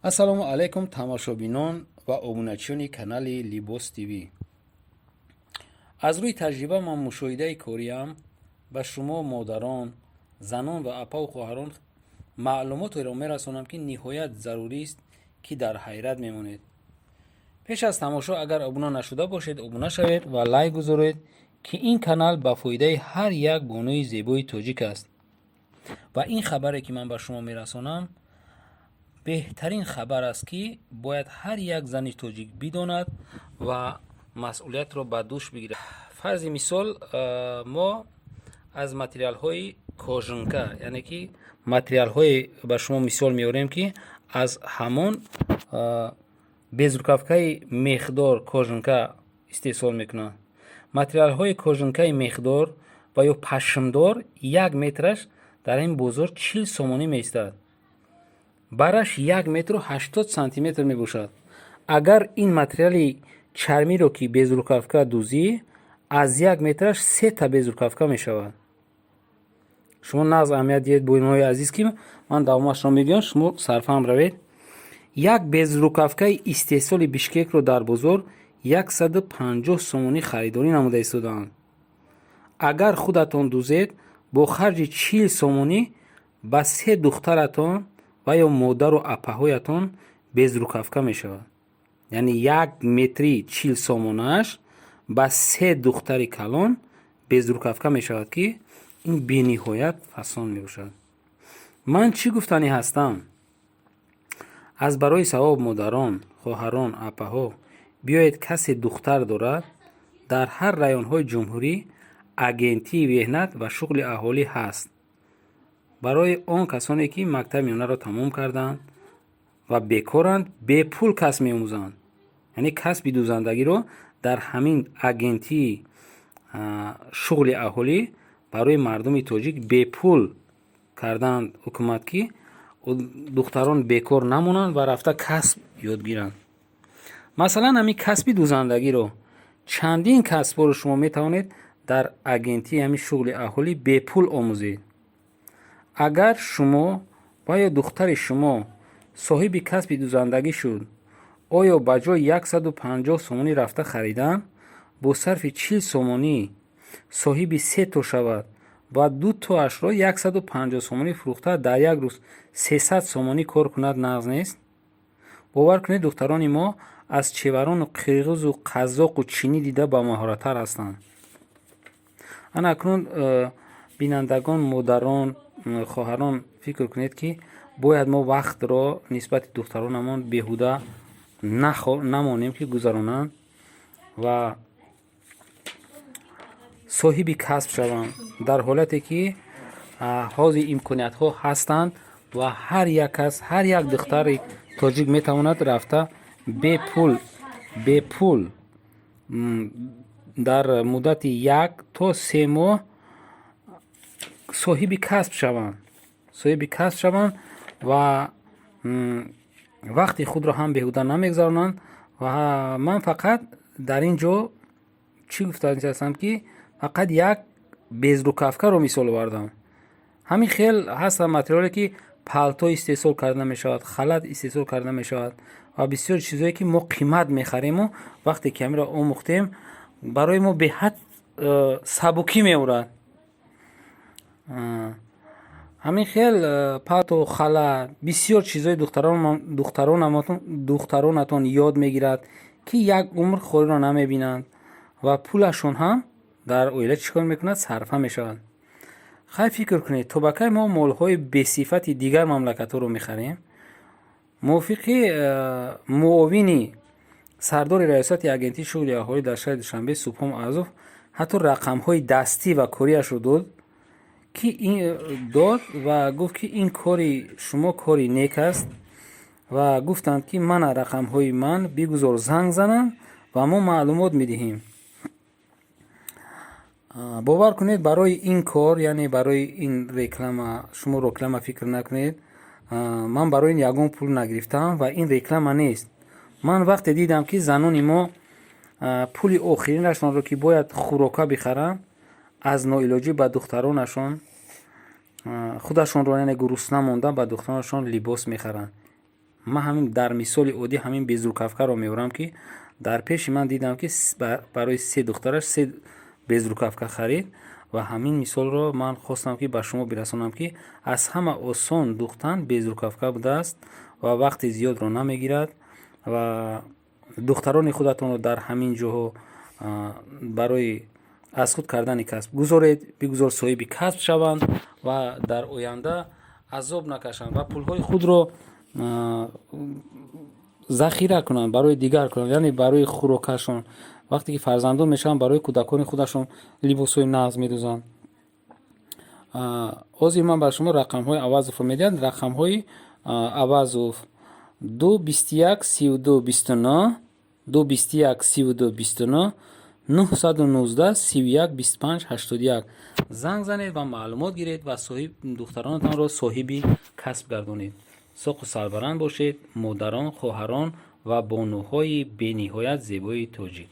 ассалому алайкум тамошобинон ва обуначиёни канали Libos TV. аз рӯи таҷриба ман мушоҳидаи кориам ба шумо модарон, занон ва апаву хоҳарон маълумотеро мерасонам, ки ниҳоят зарурист, ки дар ҳайрат мемонед. пеш аз тамошо агар обуна нашуда бошед, обуна шавед ва лайк гузоред, ки ин канал ба фоидаи ҳар як бонуи зебои тоҷик аст. ва ин хабаре ки ман ба шумо мерасонам беҳтарин хабар аст, ки бояд ҳар як зани тоҷик бидонад ва масъулиятро ба дӯш бигирад. фарзи мисол, мо аз материалҳои кожанка, яъне ки материалҳои ба шумо мисол меорем, ки аз ҳамон безрукавкаи мехдор кожанка истеҳсол мекунанд. материалҳои кожанкаи мехдор ва ё пашмдор 1 метраш дар ин бозор 40 сомонӣ меистад. бараш 1 метру 80 сантиметр мебошад. агар ин материали чармиро ки безрукавка дӯзӣ, аз 1 метраш 3 та безрукавка мешавад. шумо нағз аҳамият диҳед боиноҳои азиз, ки ман давомашро мегӯям, шумо сарфаҳм равед. як безрукавкаи истеҳсоли Бишкекро дар бозор 150 сомонӣ харидорӣ намуда истодаанд. агар худатон дӯзед, бо харҷи 40 сомонӣ ба 3 духтаратон ва ё модару апаҳоятон безрукавка мешавад. яъне 1 метри 40 сомонааш ба 3 духтари калон безрукавка мешавад, ки ин бениҳоят фасон мебошад. ман чӣ гуфтанӣ ҳастам? аз барои савоб модарон, хоҳарон, апаҳо биёед касе духтар дорад, дар ҳар районҳои ҷумҳурӣ агентии меҳнат ва шуғли аҳолӣ ҳаст. барои он касоне ки мактаби миёнаро тамом карданд ва бекоранд, бепул касб меомӯзанд. яъне касби дӯзандагиро дар ҳамин агентии шуғли аҳолӣ барои мардуми тоҷик бепул карданд ҳукумат, ки духтарон бекор намонанд ва рафта касб ёд гиранд. масалан, ҳамин касби дӯзандагиро, чандин касбҳоро шумо метавонед дар агентии ҳамин шуғли аҳолӣ бепул омӯзед. агар шумо ва ё духтари шумо соҳиби касби дӯзандагӣ шуд, оё ба ҷои 150 сомонӣ рафта харидан, бо сарфи 40 сомонӣ соҳиби 3 то шавад ва 2 тоашро 150 сомонӣ фурӯхта дар як рӯз 300 сомонӣ кор кунад, нағз нест? бовар кунед, духтарони мо аз чеварону қирғизу қазоқу чинӣ дида ба маҳораттар ҳастанд. ана акнун бинандагон, модарон, хоҳарон фикр кунед, ки бояд мо вақтро нисбати духтаронамон беҳуда намонем, ки гузаронанд ва соҳиби касб шаванд, дар ҳолате ки ҳози имкониятҳо ҳастанд ва ҳар як кас, ҳар як духтари тоҷик метавонад рафта бепул дар муддати 1 то 3 моҳ соҳиби касб шаванд ва вақти худро ҳам беҳуда намегузаронанд. ва ман фақат дар ин ҷо чӣ гуфтаам, ки фақат як безрукавкаро мисол овардам. ҳамин хел ҳастанд материале, ки палто истеҳсол карда мешавад, халат истеҳсол карда мешавад ва бисёр чизое, ки мо қимат мехарему, вақте ки ҳамиро омӯхтем, барои мо беҳад сабукӣ меорад. ҳамин хел палто, халат, бисёр чизои духтаронатон ёд мегирад, ки як умр хориро намебинанд ва пулашон ҳам дар оила чӣ кор мекунад? Сарфа мешавад. хай фикр кунед, то ба кай мо молҳои бесифати дигар мамлакатҳоро мехарем? мувофиқи муовини сардори раёсати агентии шуғли аҳолӣ дар шаҳри Душанбе Субҳом Азов ҳатто рақамҳои дастӣ ва кориашро дод ва гуфт, ки ин кори шумо кори нек аст ва гуфтанд, ки мана рақамҳои ман бигузор, занг зананд ва мо маълумот медиҳем. бовар кунед, барои ин кор, яъне барои ин реклама, шумо реклама фикр накунед. ман барои ин ягон пул нагирифтам ва ин реклама нест. ман вақте дидам, ки занони мо пули охиринашонро, ки бояд хӯрока бихаранд, аз ноилоҷӣ ба духтаронашон худашонро, яъне гурусна монда, ба духтаронашон либос мехаранд. من همین در مثال عادی همین بیزروکافکا رو میبرم که در پیش من دیدم که برای 3 دخترش 3 بیزروکافکا خرید و همین مثال رو من خواستم که به شما برسونم که از همه آسان دوختن بیزروکافکا بوده است و وقت زیاد رو نمیگیرد و دختران خودتون رو در همین جاها برای از خود کردن کسب گذارید، بگذار صاحب کسب شوند و در آینده عذاب نکشند و پولهای خود رو ذخیره کنند برای دیگر کنند، یعنی برای خوراکشون. وقتی که فرزندان میشن برای کودکان خودشون لباسای ناز میدوزند. از من بر شما رقم های عوض رو میدن. رقم های عوض 2 21 32 29 2 21 32 29 919 31 25 81 زنگ زنید و معلومات گیرید و صاحب دخترانتان را صاحبی کسب گردانید. ساق و سربلند باشید. مادران، خواهران و بانوهای بی نهایت زیبای تاجیک.